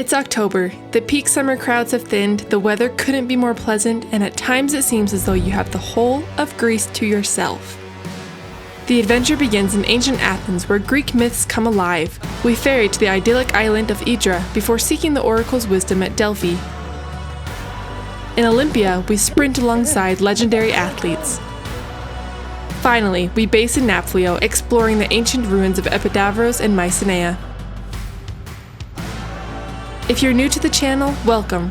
It's October, the peak summer crowds have thinned, the weather couldn't be more pleasant, and at times it seems as though you have the whole of Greece to yourself. The adventure begins in ancient Athens, where Greek myths come alive. We ferry to the idyllic island of Hydra before seeking the oracle's wisdom at Delphi. In Olympia, we sprint alongside legendary athletes. Finally, we base in Nafplio, exploring the ancient ruins of Epidavros and Mycenae. If you're new to the channel, welcome.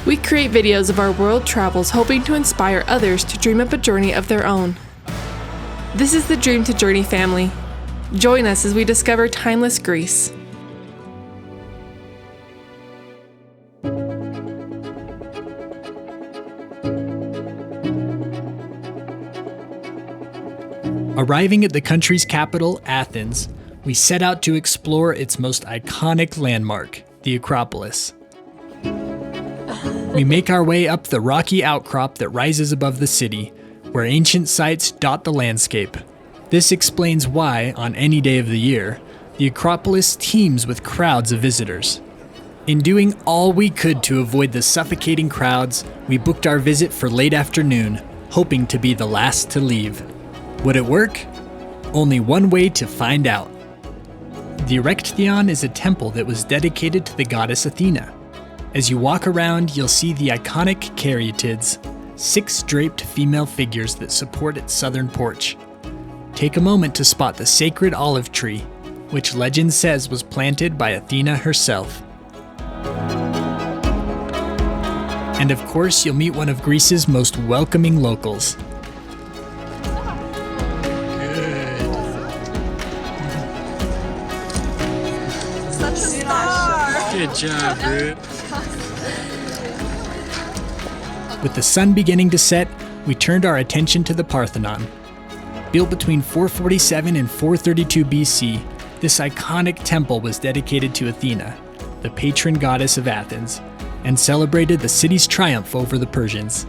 We create videos of our world travels hoping to inspire others to dream up a journey of their own. This is the Dream to Journey family. Join us as we discover timeless Greece. Arriving at the country's capital, Athens, we set out to explore its most iconic landmark, the Acropolis. We make our way up the rocky outcrop that rises above the city, where ancient sites dot the landscape. This explains why, on any day of the year, the Acropolis teems with crowds of visitors. In doing all we could to avoid the suffocating crowds, we booked our visit for late afternoon, hoping to be the last to leave. Would it work? Only one way to find out. The Erechtheion is a temple that was dedicated to the goddess Athena. As you walk around, you'll see the iconic caryatids, 6 draped female figures that support its southern porch. Take a moment to spot the sacred olive tree, which legend says was planted by Athena herself. And of course, you'll meet one of Greece's most welcoming locals. Good job, dude. With the sun beginning to set, we turned our attention to the Parthenon. Built between 447 and 432 BC, this iconic temple was dedicated to Athena, the patron goddess of Athens, and celebrated the city's triumph over the Persians.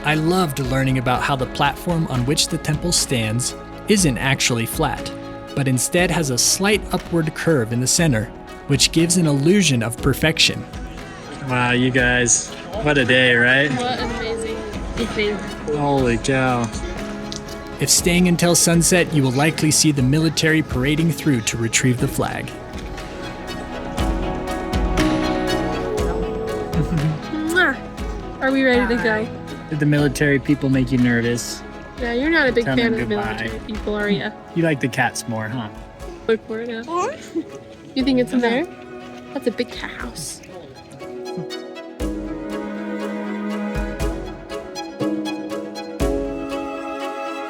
I loved learning about how the platform on which the temple stands isn't actually flat, but instead has a slight upward curve in the center, which gives an illusion of perfection. Wow, you guys, what a day, right? What an amazing. Holy cow. If staying until sunset, you will likely see the military parading through to retrieve the flag. Are we ready to go? Did the military people make you nervous? Yeah, you're not a big Tell fan them of the goodbye. military people, are you? You like the cats more, huh? Look for it now. You think it's in there? That's a big cat house.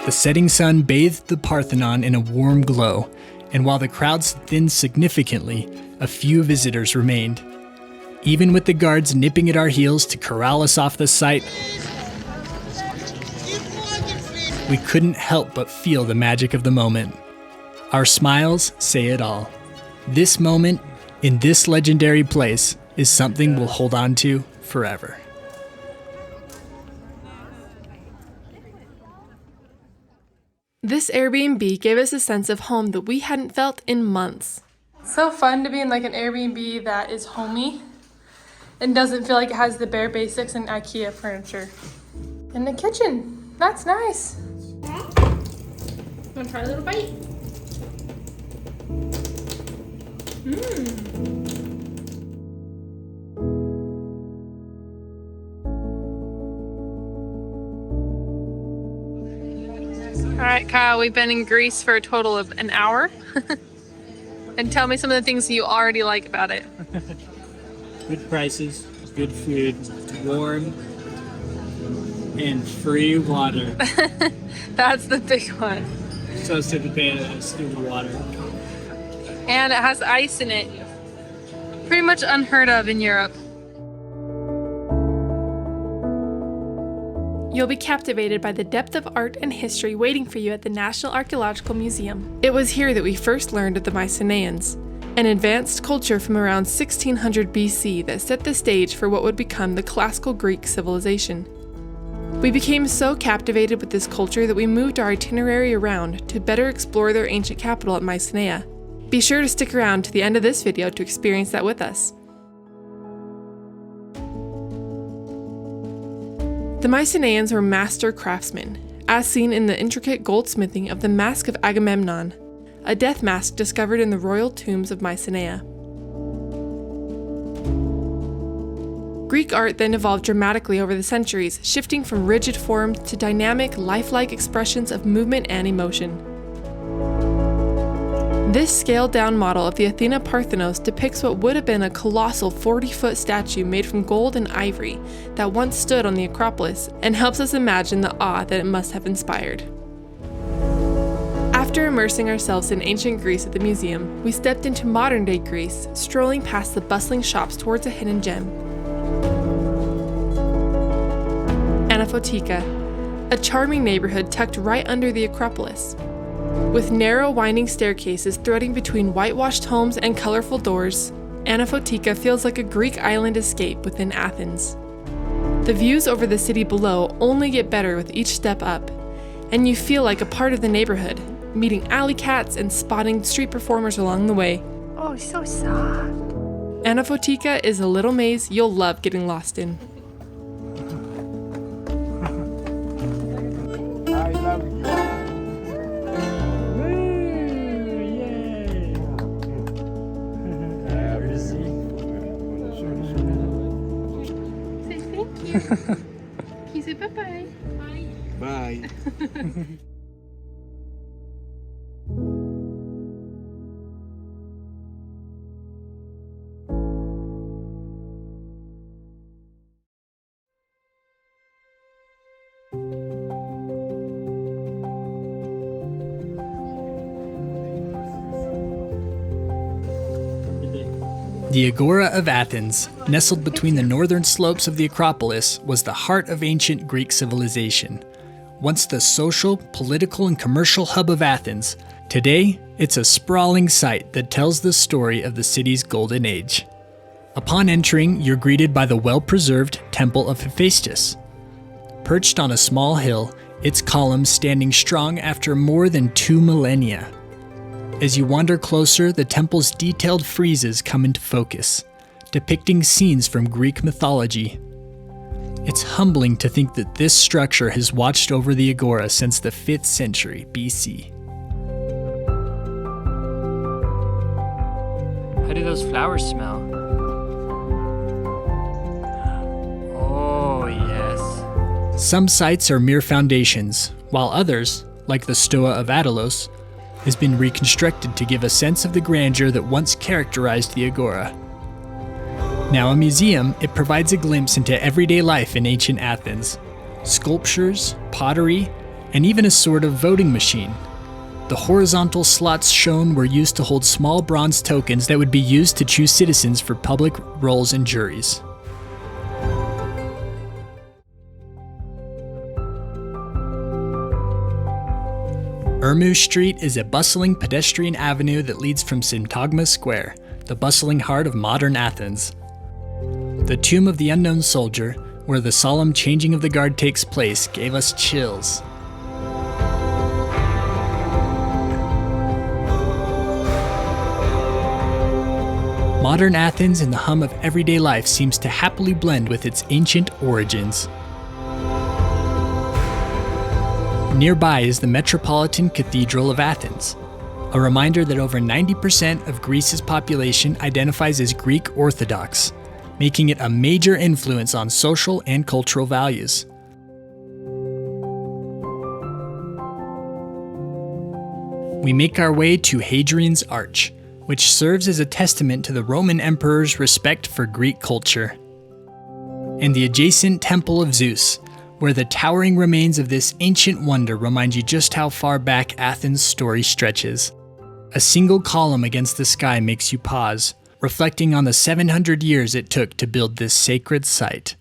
The setting sun bathed the Parthenon in a warm glow, and while the crowds thinned significantly, a few visitors remained. Even with the guards nipping at our heels to corral us off the site, we couldn't help but feel the magic of the moment. Our smiles say it all. This moment, in this legendary place, is something we'll hold on to forever. This Airbnb gave us a sense of home that we hadn't felt in months. So fun to be in like an Airbnb that is homey and doesn't feel like it has the bare basics and IKEA furniture. And the kitchen, that's nice. Wanna try a little bite? All right, Kyle, we've been in Greece for a total of an hour. And tell me some of the things you already like about it. Good prices, good food, warm, and free water. That's the big one. So sick of paying stupid water. And it has ice in it. Pretty much unheard of in Europe. You'll be captivated by the depth of art and history waiting for you at the National Archeological Museum. It was here that we first learned of the Mycenaeans, an advanced culture from around 1600 BC that set the stage for what would become the classical Greek civilization. We became so captivated with this culture that we moved our itinerary around to better explore their ancient capital at Mycenae. Be sure to stick around to the end of this video to experience that with us. The Mycenaeans were master craftsmen, as seen in the intricate goldsmithing of the Mask of Agamemnon, a death mask discovered in the royal tombs of Mycenae. Greek art then evolved dramatically over the centuries, shifting from rigid form to dynamic, lifelike expressions of movement and emotion. This scaled-down model of the Athena Parthenos depicts what would have been a colossal 40-foot statue made from gold and ivory that once stood on the Acropolis, and helps us imagine the awe that it must have inspired. After immersing ourselves in ancient Greece at the museum, we stepped into modern-day Greece, strolling past the bustling shops towards a hidden gem. Anafiotika, a charming neighborhood tucked right under the Acropolis. With narrow, winding staircases threading between whitewashed homes and colorful doors, Anafiotika feels like a Greek island escape within Athens. The views over the city below only get better with each step up, and you feel like a part of the neighborhood, meeting alley cats and spotting street performers along the way. Oh, so soft. Anafiotika is a little maze you'll love getting lost in. I love you. Say thank you. Can you say bye-bye? Bye. Bye. The Agora of Athens, nestled between the northern slopes of the Acropolis, was the heart of ancient Greek civilization. Once the social, political, and commercial hub of Athens, today it's a sprawling site that tells the story of the city's golden age. Upon entering, you're greeted by the well-preserved Temple of Hephaestus. Perched on a small hill, its columns standing strong after more than 2 millennia. As you wander closer, the temple's detailed friezes come into focus, depicting scenes from Greek mythology. It's humbling to think that this structure has watched over the Agora since the 5th century BC. How do those flowers smell? Oh, yes. Some sites are mere foundations, while others, like the Stoa of Attalos, has been reconstructed to give a sense of the grandeur that once characterized the Agora. Now a museum, it provides a glimpse into everyday life in ancient Athens. Sculptures, pottery, and even a sort of voting machine. The horizontal slots shown were used to hold small bronze tokens that would be used to choose citizens for public roles and juries. Ermou Street is a bustling pedestrian avenue that leads from Syntagma Square, the bustling heart of modern Athens. The Tomb of the Unknown Soldier, where the solemn changing of the guard takes place, gave us chills. Modern Athens and the hum of everyday life seems to happily blend with its ancient origins. Nearby is the Metropolitan Cathedral of Athens, a reminder that over 90% of Greece's population identifies as Greek Orthodox, making it a major influence on social and cultural values. We make our way to Hadrian's Arch, which serves as a testament to the Roman emperor's respect for Greek culture, and the adjacent Temple of Zeus, where the towering remains of this ancient wonder remind you just how far back Athens' story stretches. A single column against the sky makes you pause, reflecting on the 700 years it took to build this sacred site.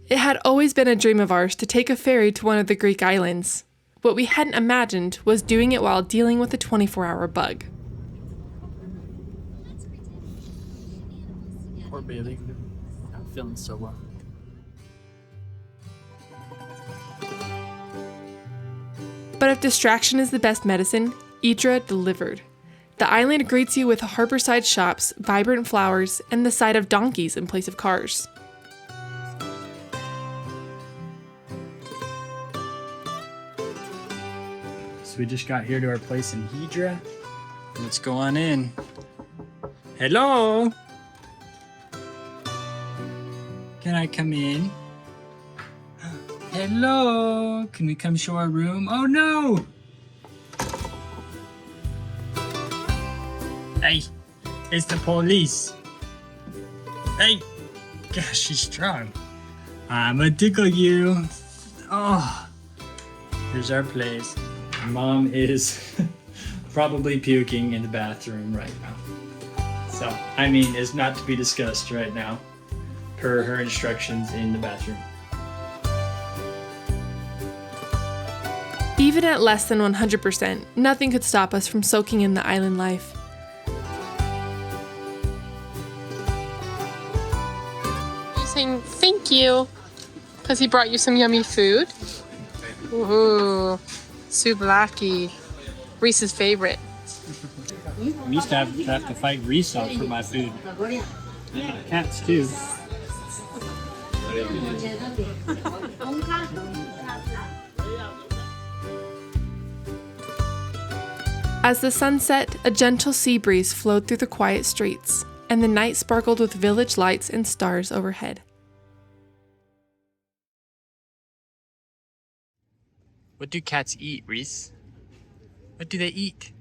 It had always been a dream of ours to take a ferry to one of the Greek islands. What we hadn't imagined was doing it while dealing with a 24-hour bug. Poor Bailey. Not feeling so well. But if distraction is the best medicine, Hydra delivered. The island greets you with harborside shops, vibrant flowers, and the sight of donkeys in place of cars. we just got here to our place in Hydra. Let's go on in. Hello? Can I come in? Hello? Can we come show our room? Oh no! Hey, it's the police. Hey, gosh, she's strong. I'ma tickle you. Oh, here's our place. Mom is probably puking in the bathroom right now. So, I mean, it's not to be discussed right now, per her instructions in the bathroom. Even at less than 100%, nothing could stop us from soaking in the island life. He's saying thank you because he brought you some yummy food. Ooh, souvlaki, Reese's favorite. We used to have to fight Reese out for my food. And cats too. As the sun set, a gentle sea breeze flowed through the quiet streets, and the night sparkled with village lights and stars overhead. What do cats eat, Reese? What do they eat?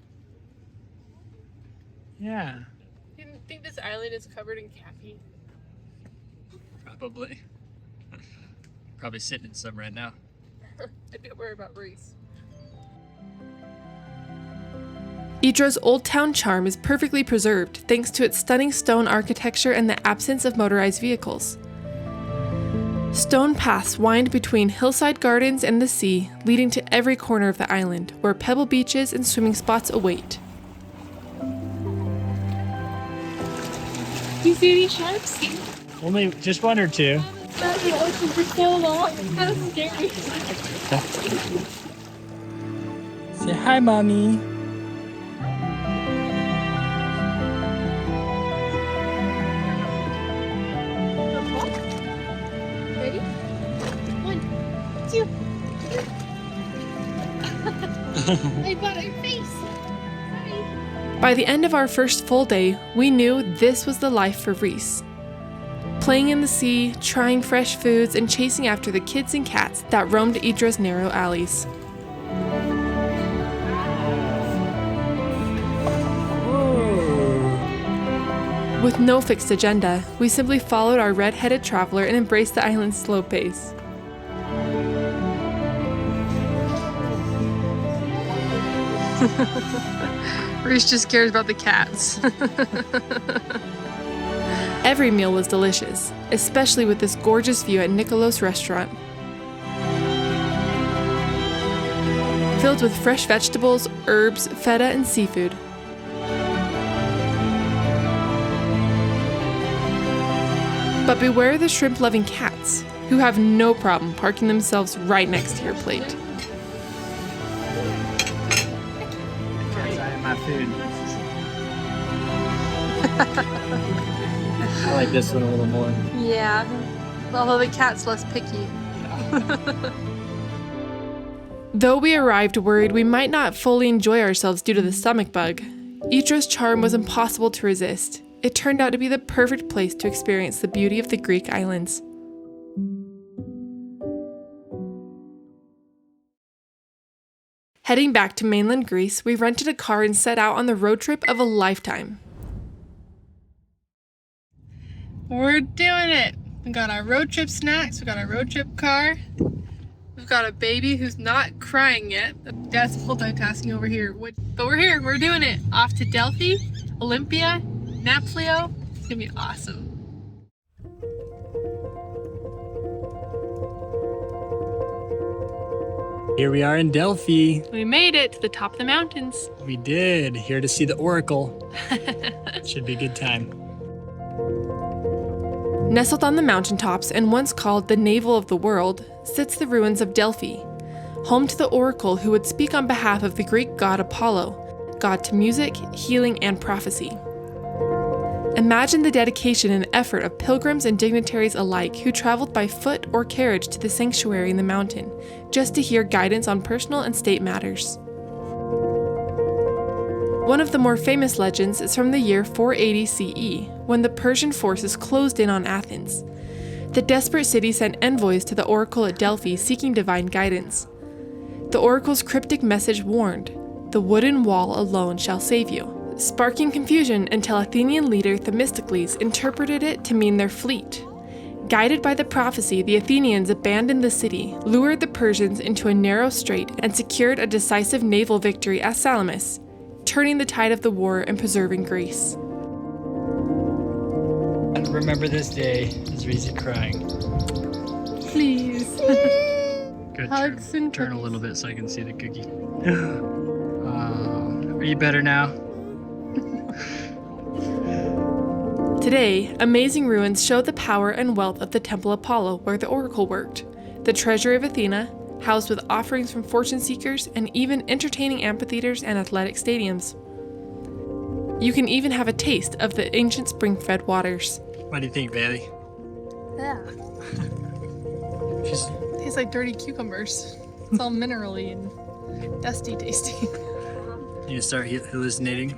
Yeah, You think this island is covered in cat pee? probably. Probably sitting in some right now. I'd be worried about Reese. Hydra's old town charm is perfectly preserved thanks to its stunning stone architecture and the absence of motorized vehicles. Stone paths wind between hillside gardens and the sea, leading to every corner of the island, where pebble beaches and swimming spots await. Do you see these sharks? Only just one or two. They're in the ocean for so long. It's kind of scary. Say hi, Mommy. Ready? 1, 2, 3. I got her face. Sorry. By the end of our first full day, we knew this was the life for Reese. Playing in the sea, trying fresh foods, and chasing after the kids and cats that roamed Hydra's narrow alleys. With no fixed agenda, we simply followed our red-headed traveler and embraced the island's slow pace. Reese just cares about the cats. Every meal was delicious, especially with this gorgeous view at Nikolos restaurant. Filled with fresh vegetables, herbs, feta, and seafood. But beware the shrimp-loving cats, who have no problem parking themselves right next to your plate. I my food. I like this one a little more. Yeah, although the cat's less picky. Though we arrived worried we might not fully enjoy ourselves due to the stomach bug, Hydra's charm was impossible to resist. It turned out to be the perfect place to experience the beauty of the Greek islands. Heading back to mainland Greece, we rented a car and set out on the road trip of a lifetime. We're doing it. We got our road trip snacks. We got our road trip car. We've got a baby who's not crying yet. Dad's multitasking over here. But we're here. We're doing it. Off to Delphi, Olympia, Nafplio. It's gonna be awesome. Here we are in Delphi. We made it to the top of the mountains. We did. Here to see the Oracle. Should be a good time. Nestled on the mountaintops and once called the navel of the world, sits the ruins of Delphi, home to the oracle who would speak on behalf of the Greek god Apollo, god to music, healing, and prophecy. Imagine the dedication and effort of pilgrims and dignitaries alike who traveled by foot or carriage to the sanctuary in the mountain, just to hear guidance on personal and state matters. One of the more famous legends is from the year 480 CE, when the Persian forces closed in on Athens. The desperate city sent envoys to the oracle at Delphi seeking divine guidance. The oracle's cryptic message warned, "The wooden wall alone shall save you," sparking confusion until Athenian leader Themistocles interpreted it to mean their fleet. Guided by the prophecy, the Athenians abandoned the city, lured the Persians into a narrow strait, and secured a decisive naval victory at Salamis, turning the tide of the war and preserving Greece. Remember this day, is Reese crying. Please. Good. Hugs and Turn a cookies. little bit so I can see the cookie. Are you better now? Today, amazing ruins show the power and wealth of the Temple Apollo where the oracle worked, the treasury of Athena, housed with offerings from fortune seekers and even entertaining amphitheaters and athletic stadiums. You can even have a taste of the ancient spring-fed waters. What do you think, Bailey? Yeah. She's Tastes like dirty cucumbers. It's all minerally and dusty tasting. you start hallucinating.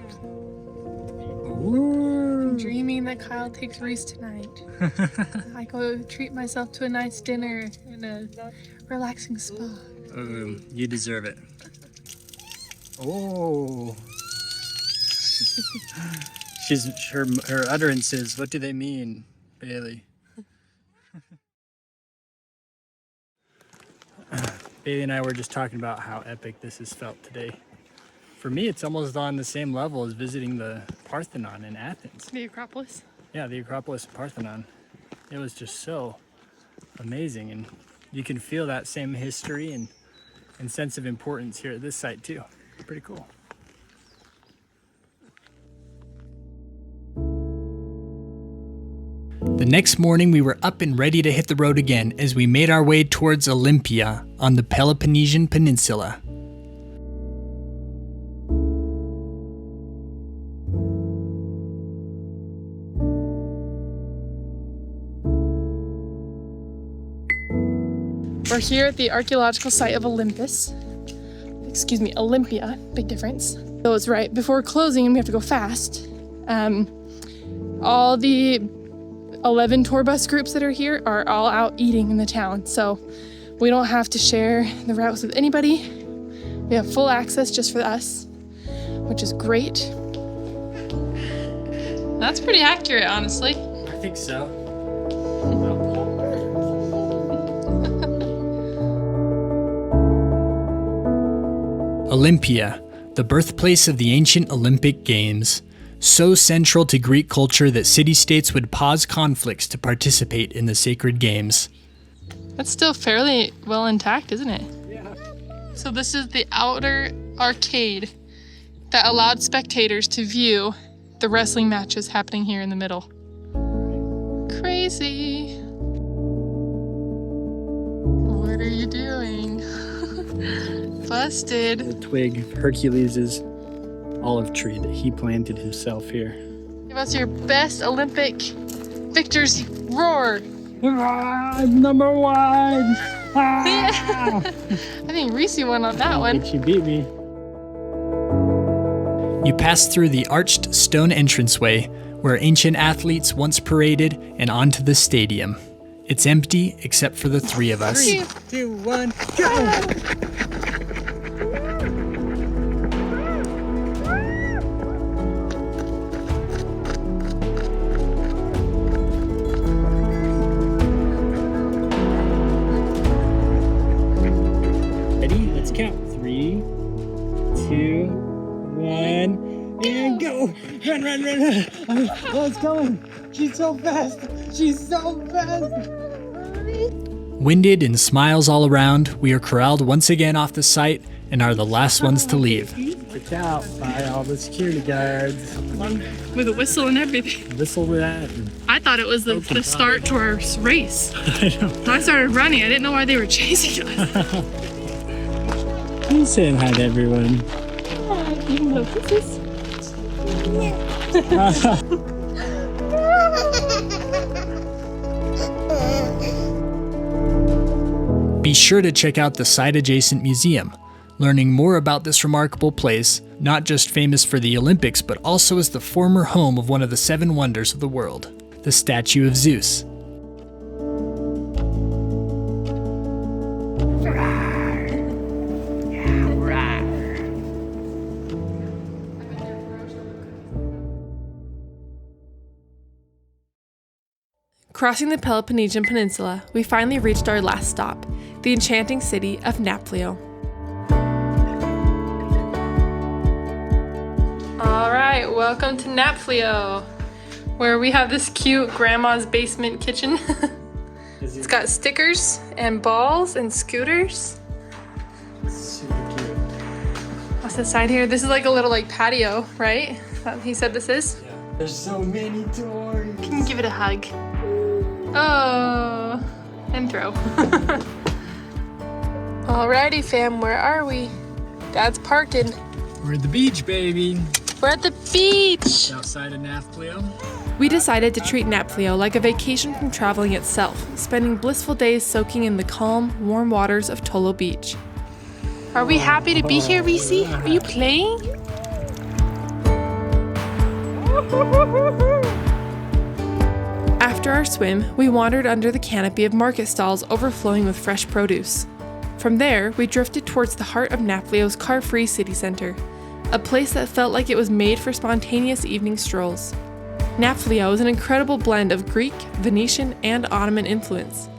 I'm dreaming that Kyle takes Reese tonight. I go treat myself to a nice dinner in a relaxing spa. You deserve it. Oh. Her utterances. What do they mean, Bailey? Bailey and I were just talking about how epic this has felt today. For me, it's almost on the same level as visiting the Parthenon in Athens. The Acropolis. Yeah, the Acropolis and Parthenon. It was just so amazing, and you can feel that same history and sense of importance here at this site too. Pretty cool. The next morning, we were up and ready to hit the road again as we made our way towards Olympia on the Peloponnesian Peninsula. We're here at the archaeological site of Olympus. Olympia. Big difference. So it's right before closing and we have to go fast. All the 11 tour bus groups that are here are all out eating in the town. So we don't have to share the routes with anybody. We have full access just for us, which is great. That's pretty accurate, honestly. I think so. Olympia, the birthplace of the ancient Olympic Games, so central to Greek culture that city-states would pause conflicts to participate in the sacred games. That's still fairly well intact, isn't it? Yeah. So this is the outer arcade that allowed spectators to view the wrestling matches happening here in the middle. Crazy. What are you doing? Busted. The twig of Hercules' olive tree that he planted himself here. Give us your best Olympic victors roar. Number one! I think Reese won on that one. She beat me. You pass through the arched stone entranceway where ancient athletes once paraded and onto the stadium. It's empty except for the three of us. 3, 2, 1, go! Ready? Let's count. 3, 2, 1, and go! Run, run, run, run! Oh, it's going! She's so fast! She's so fast! Winded and smiles all around, we are corralled once again off the site and are the last ones to leave. Watch out by all the security guards. With a whistle and everything. Whistle with that. I thought it was the start to our race. I know. So I started running. I didn't know why they were chasing us. I'm saying hi to everyone. Even though kisses. Be sure to check out the site-adjacent museum, learning more about this remarkable place, not just famous for the Olympics, but also as the former home of one of the 7 wonders of the world, the statue of Zeus. Crossing the Peloponnesian Peninsula, we finally reached our last stop, the enchanting city of Nafplio. Alright, welcome to Nafplio, where we have this cute grandma's basement kitchen. It's got stickers and balls and scooters. Super cute. What's the side here? This is like a little patio, right? He said this is? Yeah. There's so many toys. Can you give it a hug? Oh, and throw. Alrighty fam, where are we? Dad's parking. We're at the beach, baby. We're at the beach! Outside of Nafplio. We decided to treat Nafplio like a vacation from traveling itself, spending blissful days soaking in the calm, warm waters of Tolo Beach. Are we happy to be here, Reese? Are you playing? After our swim, we wandered under the canopy of market stalls overflowing with fresh produce. From there, we drifted towards the heart of Nafplio's car-free city center, a place that felt like it was made for spontaneous evening strolls. Nafplio is an incredible blend of Greek, Venetian, and Ottoman influence.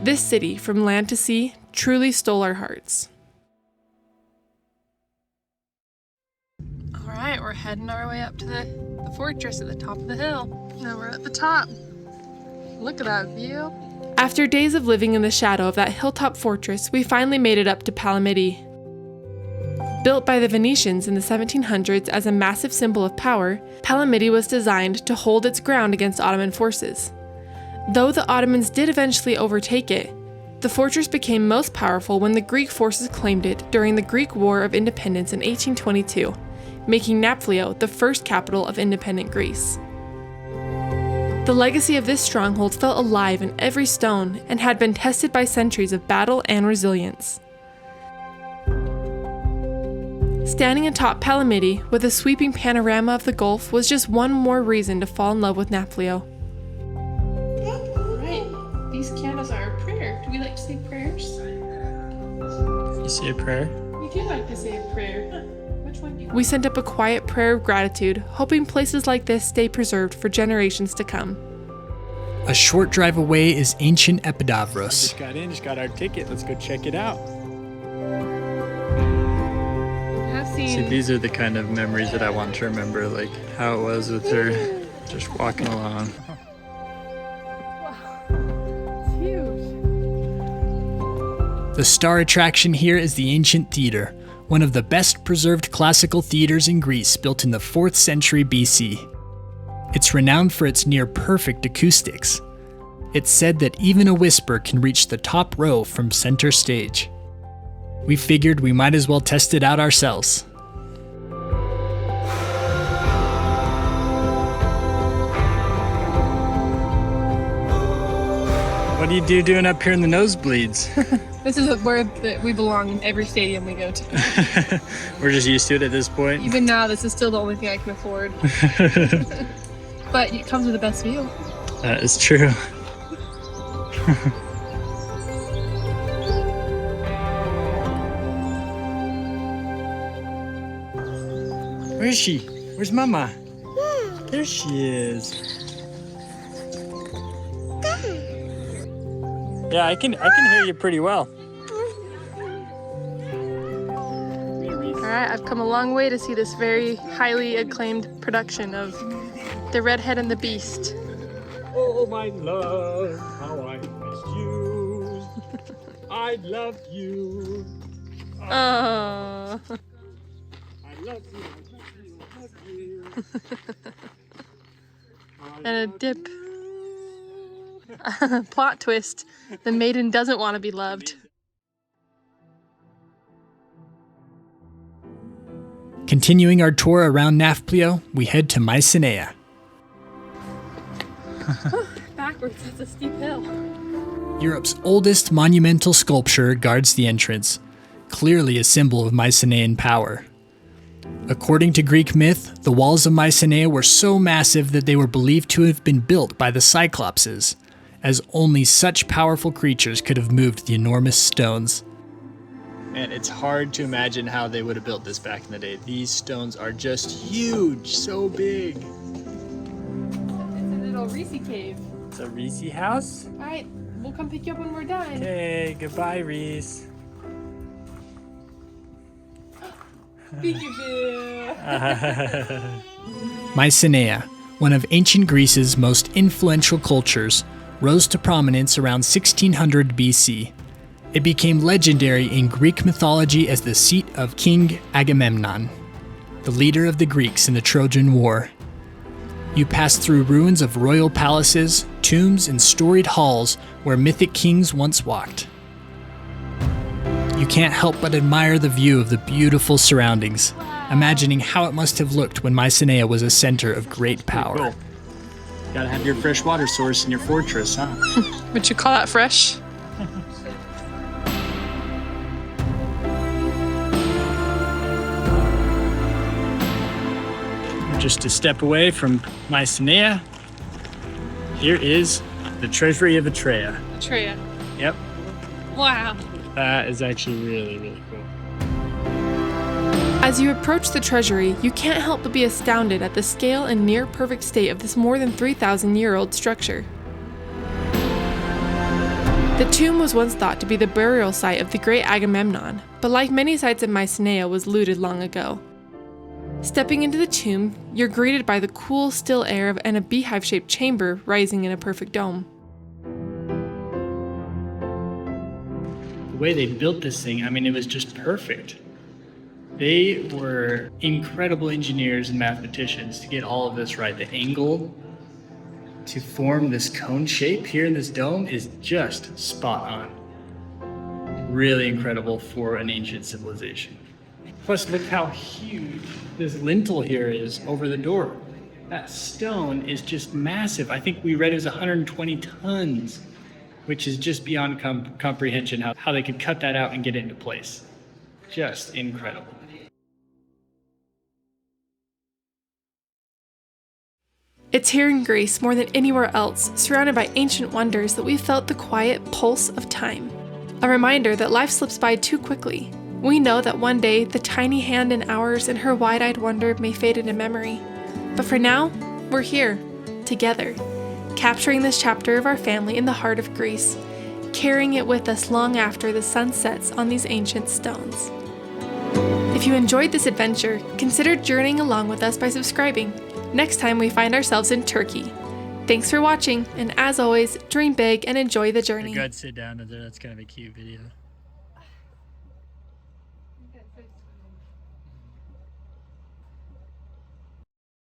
This city, from land to sea, truly stole our hearts. Alright, we're heading our way up to the fortress at the top of the hill. Now we're at the top. Look at that view. After days of living in the shadow of that hilltop fortress, we finally made it up to Palamidi. Built by the Venetians in the 1700s as a massive symbol of power, Palamidi was designed to hold its ground against Ottoman forces. Though the Ottomans did eventually overtake it, the fortress became most powerful when the Greek forces claimed it during the Greek War of Independence in 1822, making Nafplio the first capital of independent Greece. The legacy of this stronghold felt alive in every stone and had been tested by centuries of battle and resilience. Standing atop Palamidi with a sweeping panorama of the Gulf was just one more reason to fall in love with Nafplio. Right, these candles are a prayer. Do we like to say prayers? You say a prayer? We do like to say a prayer. Which one do you? We sent up a quiet prayer of gratitude, hoping places like this stay preserved for generations to come. A short drive away is ancient Epidavros. Just got our ticket. Let's go check it out. See, these are the kind of memories that I want to remember, like how it was with her just walking along. It's huge. The star attraction here is the ancient theater, one of the best preserved classical theaters in Greece, built in the 4th century BC. It's renowned for its near-perfect acoustics. It's said that even a whisper can reach the top row from center stage. We figured we might as well test it out ourselves. What are you doing up here in the nosebleeds? This is where we belong in every stadium we go to. We're just used to it at this point. Even now, this is still the only thing I can afford. But it comes with the best view. That is true. Where is she? Where's Mama? There she is. Yeah, I can hear you pretty well. Alright, I've come a long way to see this very highly acclaimed production of The Redhead and the Beast. Oh, my love, how I missed you. I love you. Oh. I love you, I love you, I love you. And a dip. Plot twist. The maiden doesn't want to be loved. Continuing our tour around Nafplio, we head to Mycenae. Backwards, that's a steep hill. Europe's oldest monumental sculpture guards the entrance. clearly a symbol of Mycenaean power. According to Greek myth, the walls of Mycenae were so massive that they were believed to have been built by the Cyclopses, as only such powerful creatures could have moved the enormous stones. And it's hard to imagine how they would have built this back in the day. These stones are just huge, so big. It's a little Reese cave. It's a Reese house? Alright, we'll come pick you up when we're done. Okay, goodbye, Reese. Peekaboo. Mycenae, one of ancient Greece's most influential cultures, rose to prominence around 1600 BC. It became legendary in Greek mythology as the seat of King Agamemnon, the leader of the Greeks in the Trojan War. You pass through ruins of royal palaces, tombs, and storied halls where mythic kings once walked. You can't help but admire the view of the beautiful surroundings, imagining how it must have looked when Mycenae was a center of great power. Cool. Gotta have your fresh water source in your fortress, huh? Would you call that fresh? Just a step away from Mycenae, here is the treasury of Atreia. Atreia. Yep, Wow. that is actually really, really cool. As you approach the treasury, you can't help but be astounded at the scale and near perfect state of this more than 3,000-year-old structure. The tomb was once thought to be the burial site of the great Agamemnon, but like many sites in Mycenae, was looted long ago. Stepping into the tomb, you're greeted by the cool, still air and a beehive-shaped chamber rising in a perfect dome. The way they built this thing, I mean, it was just perfect. They were incredible engineers and mathematicians to get all of this right. The angle to form this cone shape here in this dome is just spot on. Really incredible for an ancient civilization. Plus, look how huge this lintel here is over the door. That stone is just massive. I think we read it was 120 tons, which is just beyond comprehension how they could cut that out and get it into place. Just incredible. It's here in Greece, more than anywhere else, surrounded by ancient wonders, that we felt the quiet pulse of time. A reminder that life slips by too quickly. We know that one day, the tiny hand in ours and her wide-eyed wonder may fade into memory. But for now, we're here, together, capturing this chapter of our family in the heart of Greece, carrying it with us long after the sun sets on these ancient stones. If you enjoyed this adventure, consider journeying along with us by subscribing. Next time we find ourselves in Turkey. Thanks for watching, and as always, dream big and enjoy the journey. Go ahead, sit down there. That's kind of a cute video.